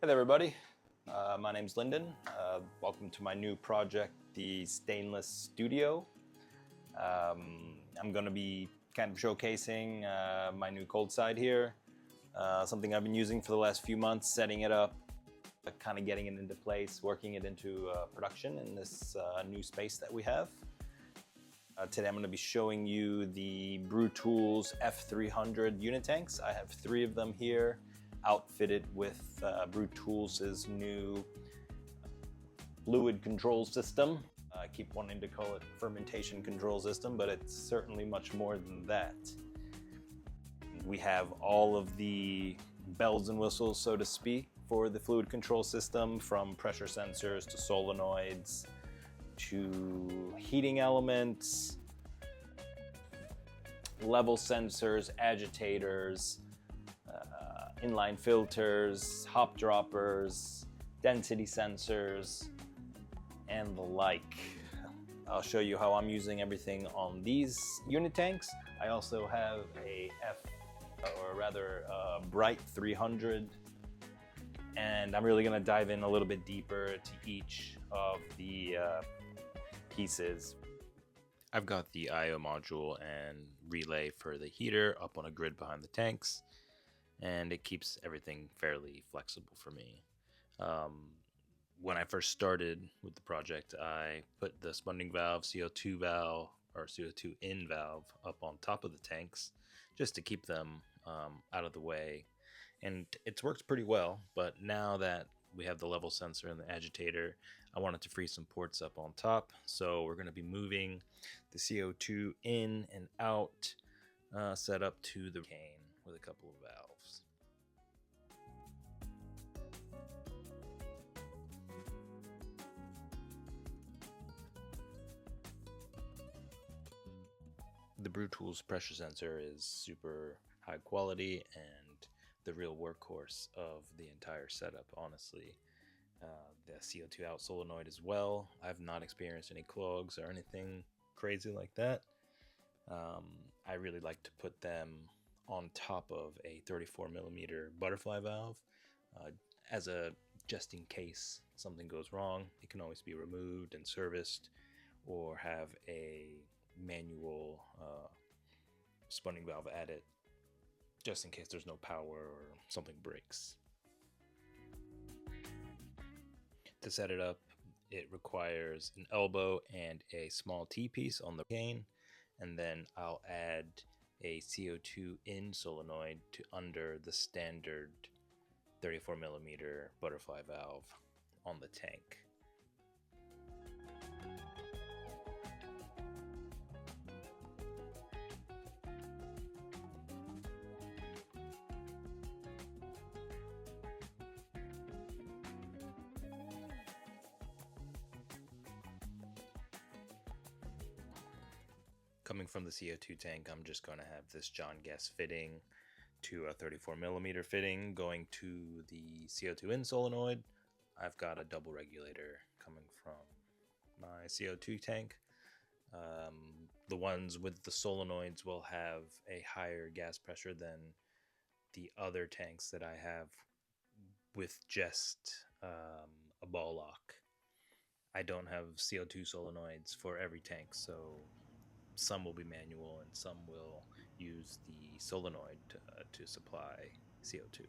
Hey there, everybody. My name's Lyndon. Welcome to my new project, the Stainless Studio. I'm going to be kind of showcasing my new cold side here, something I've been using for the last few months, setting it up, kind of getting it into place, working it into production in this new space that we have. Today I'm going to be showing you the Brewtools F300 unit tanks. I have 3 of them here, outfitted with Brewtools' new fluid control system. I keep wanting to call it fermentation control system, but it's certainly much more than that. We have all of the bells and whistles, so to speak, for the fluid control system, from pressure sensors to solenoids to heating elements, level sensors, agitators, inline filters, hop droppers, density sensors, and the like. I'll show you how I'm using everything on these unit tanks. I also have a Bright 300, and I'm really going to dive in a little bit deeper to each of the pieces. I've got the I/O module and relay for the heater up on a grid behind the tanks, and it keeps everything fairly flexible for me. When I first started with the project, I put the spunding valve, CO2 valve, or CO2 in valve up on top of the tanks just to keep them out of the way, and it's worked pretty well. But now that we have the level sensor and the agitator, I wanted to free some ports up on top, so we're going to be moving the CO2 in and out set up to the cane with a couple of valves. The Brewtools pressure sensor is super high quality and the real workhorse of the entire setup, honestly. The CO2 out solenoid as well. I've not experienced any clogs or anything crazy like that. I really like to put them on top of a 34mm butterfly valve as a just in case something goes wrong. It can always be removed and serviced, or have a manual spunding valve added just in case there's no power or something breaks. To set it up, it requires an elbow and a small T-piece on the cane, and then I'll add a CO2 in solenoid to under the standard 34mm butterfly valve on the tank. Coming from the CO2 tank, I'm just going to have this John Guest fitting to a 34mm fitting going to the CO2 in solenoid. I've got a double regulator coming from my CO2 tank. The ones with the solenoids will have a higher gas pressure than the other tanks that I have with just a ball lock. I don't have CO2 solenoids for every tank, so some will be manual and some will use the solenoid to supply CO2.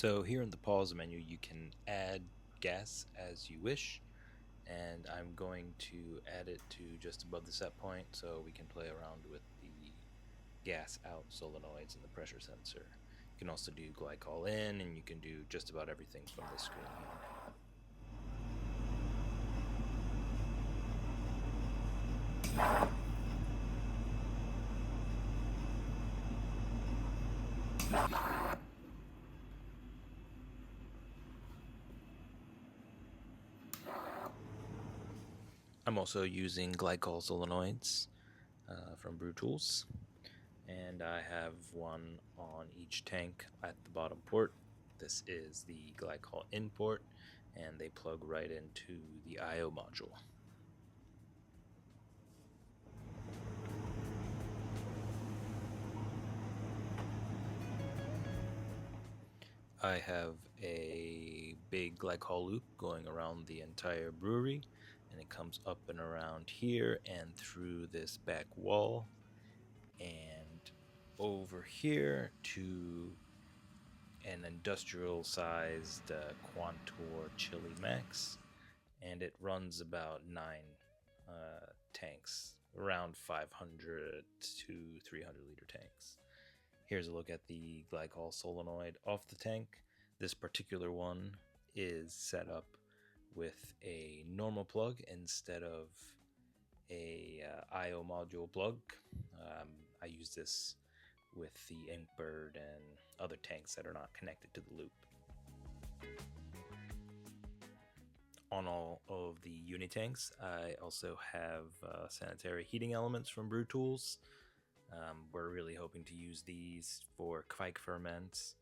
So here in the pause menu, you can add gas as you wish, and I'm going to add it to just above the set point so we can play around with the gas out solenoids and the pressure sensor. You can also do Glycol in, and you can do just about everything from this screen here. I'm also using Glycol solenoids from Brewtools, and I have one on each tank at the bottom port. This is the Glycol in port, and they plug right into the I/O module. I have a big Glycol loop going around the entire brewery, and it comes up and around here and through this back wall and over here to an industrial sized Quantor Chili Max, and it runs about 9 tanks, around 500 to 300 liter tanks. Here's a look at the Glycol solenoid off the tank. This particular one is set up with a normal plug instead of a I/O module plug. I use this with the Inkbird and other tanks that are not connected to the loop. On all of the unitanks, I also have sanitary heating elements from Brewtools. We're really hoping to use these for kvike ferments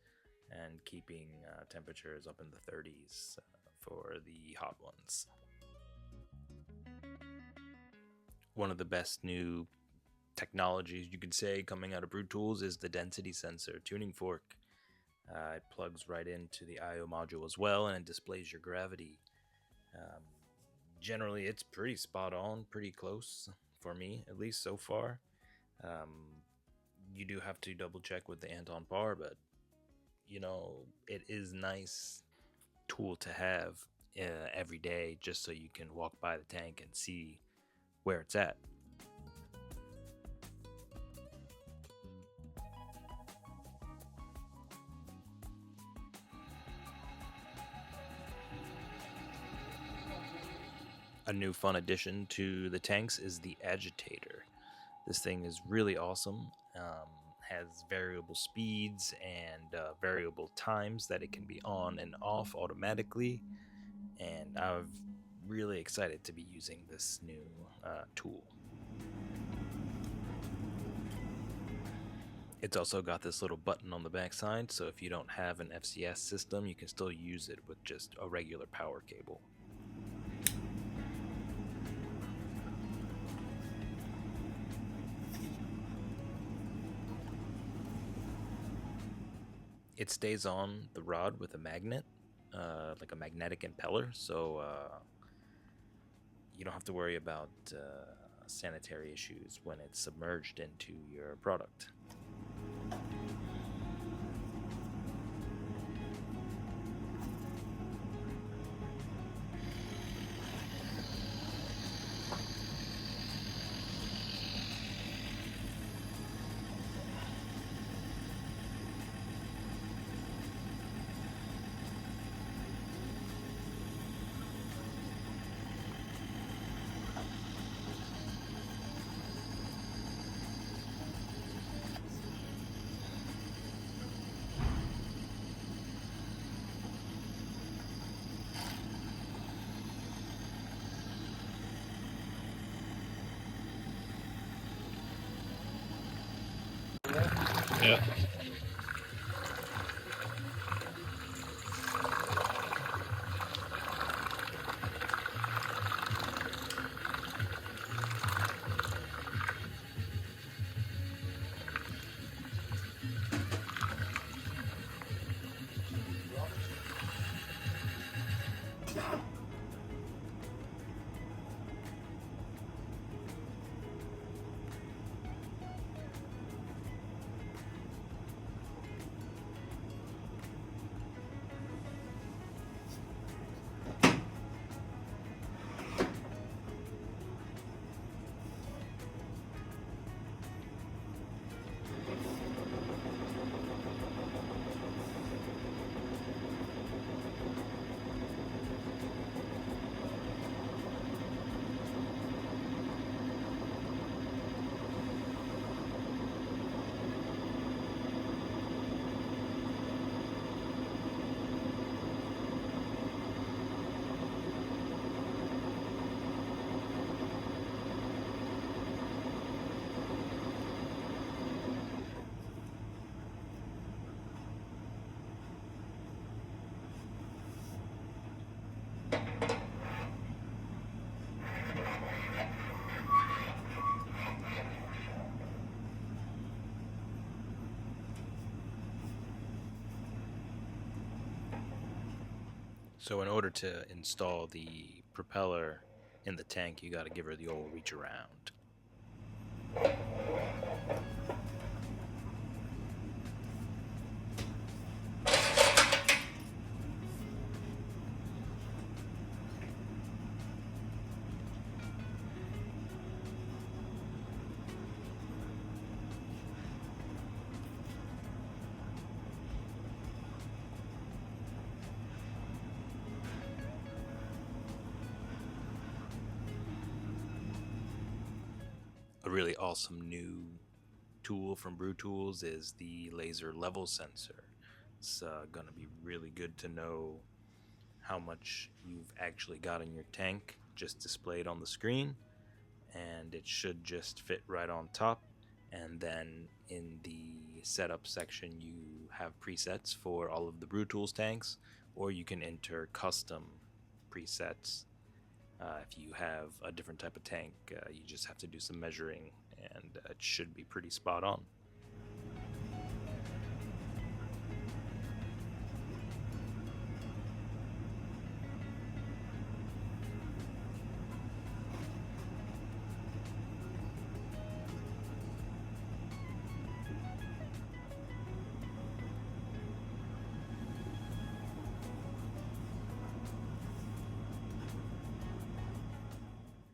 and keeping temperatures up in the 30s for the hot ones. One of the best new technologies, you could say, coming out of Brewtools is the density sensor tuning fork. It plugs right into the I/O module as well, and it displays your gravity. Generally, it's pretty spot on, pretty close for me, at least so far. You do have to double check with the Anton Par, but you know, it is nice tool to have every day, just so you can walk by the tank and see where it's at. A new fun addition to the tanks is the Agitator. This thing is really awesome. Has variable speeds and variable times that it can be on and off automatically. And I'm really excited to be using this new tool. It's also got this little button on the backside, so if you don't have an FCS system, you can still use it with just a regular power cable. It stays on the rod with a magnet, like a magnetic impeller, so you don't have to worry about sanitary issues when it's submerged into your product. Yeah. So in order to install the propeller in the tank, you got to give her the old reach around. A really awesome new tool from Brewtools is the laser level sensor. It's gonna be really good to know how much you've actually got in your tank just displayed on the screen, and it should just fit right on top. And then in the setup section you have presets for all of the Brewtools tanks, or you can enter custom presets. If you have a different type of tank, you just have to do some measuring, and it should be pretty spot on.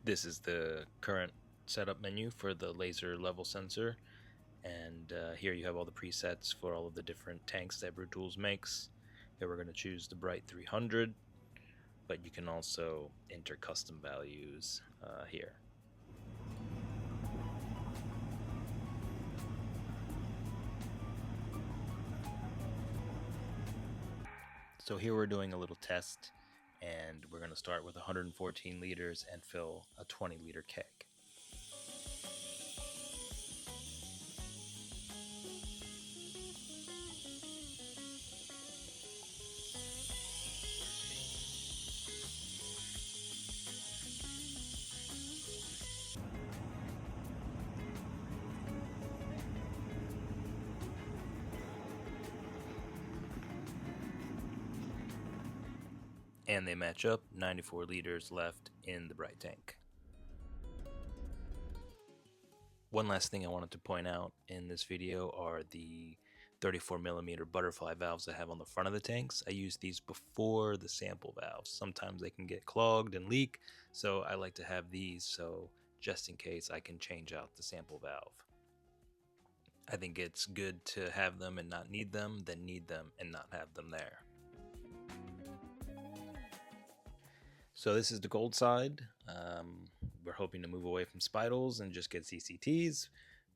This is the current setup menu for the laser level sensor, and here you have all the presets for all of the different tanks that Brewtools makes. Here we're going to choose the Bright 300, but you can also enter custom values here. So here we're doing a little test, and we're going to start with 114 liters and fill a 20-liter keg. And they match up, 94 liters left in the bright tank. One last thing I wanted to point out in this video are the 34mm butterfly valves I have on the front of the tanks. I use these before the sample valves. Sometimes they can get clogged and leak, so I like to have these so just in case I can change out the sample valve. I think it's good to have them and not need them than need them and not have them there. So this is the gold side. We're hoping to move away from spidles and just get CCTs,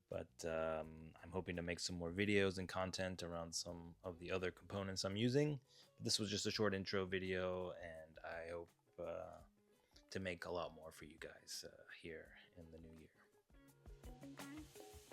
but I'm hoping to make some more videos and content around some of the other components I'm using. This was just a short intro video, and I hope to make a lot more for you guys here in the new year.